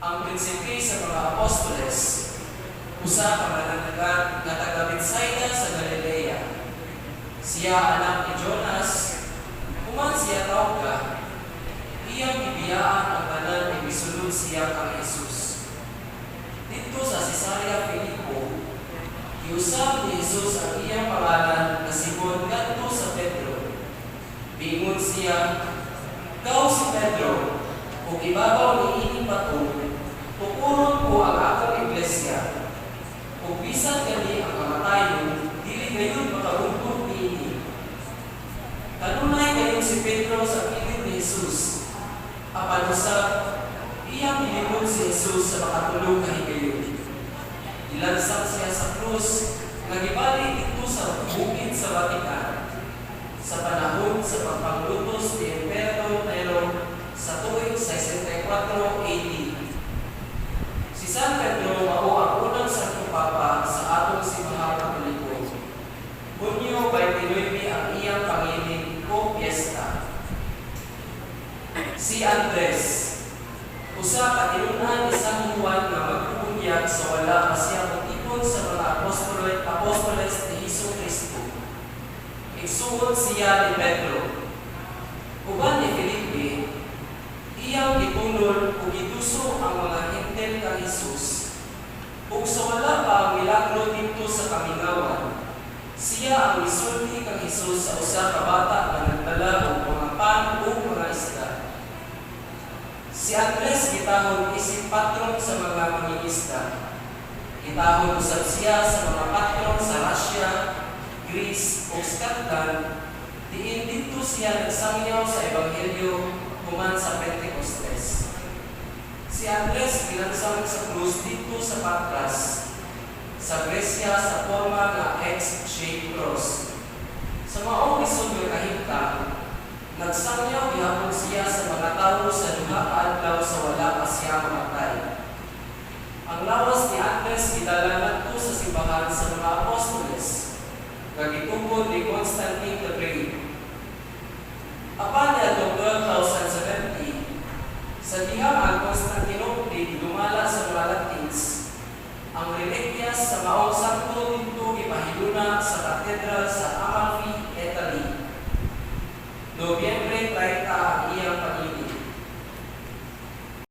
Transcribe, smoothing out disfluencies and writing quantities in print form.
ang prinsipe sa mga apostoles, usa ka mananagan nga taga Betsaida sa Galilea. Siya anak ni Jonas, human siya tawag, iyang ibiyaan ang tanan ni misulod siya kang Jesus. Dito sa Cesarea Filipo, giusab ni Jesus ang iyang pangalan na Simon ngadto sa Pedro. Bingon siya, "Ikaw si Pedro, ug ibabaw ni ining bato, tukuron ko ang akong iglesia. Ug bisan kani ang kamatayon, dili gayon makahugtong niini." Kanunay gayon si Pedro sa pilit ni Jesus. Apan usab, iyang gilimod si Jesus sa makatulog ka higayon. Ilansang siya sa krus, nga gibali dito sa bukid sa Vatican, sa panahon sa pagpanglutos ni Emperador Nero sa tuig 64 AD. Si San Pedro mao ang unang Santong Papa sa atong simbahan Katoliko. Hunyo 29 ang iyang pangiling o piyesta. Si Andres, usa ka tinunan ni San Juan nga magbubunyag sa wala pa siya magtipon sa mga apostoles ni Jesucristo. Igsuon siya ni Pedro. Uban ni Felipe, iyang gitunol ug gituso ang mga hintel kang Jesus. Ug sa wala pa ang milagro dito sa kamingawan, siya ang misulti kang Jesus sa usa ka bata nga nagdala og mga pan ug mga isda. Si Andres gitahon isip patron sa mga mangingisda. Gitahon usab siya sa mga patron sa Russia, Greece ug Scotland, diin dito siya nagsangyaw sa Ebanghelyo human sa Pentecostes. Si Andres ginansang sa krus dito sa Patras, sa Grecia sa forma nga X-shaped cross. Sa maong isod nga kahimtang, nagsangyaw gihapon siya sa mga tawo sa duha ka adlaw sa wala pa siya mamatay. Ang lawas ni Andres gidala ngadto sa simbahan sa mga apostoles, nga gitungkod ni Constantine the Great. Apan niadtong 1270, sa dihang ang Constantinople dumala sa mga Latins, ang relikyas sa maong santo dito gipahiluna sa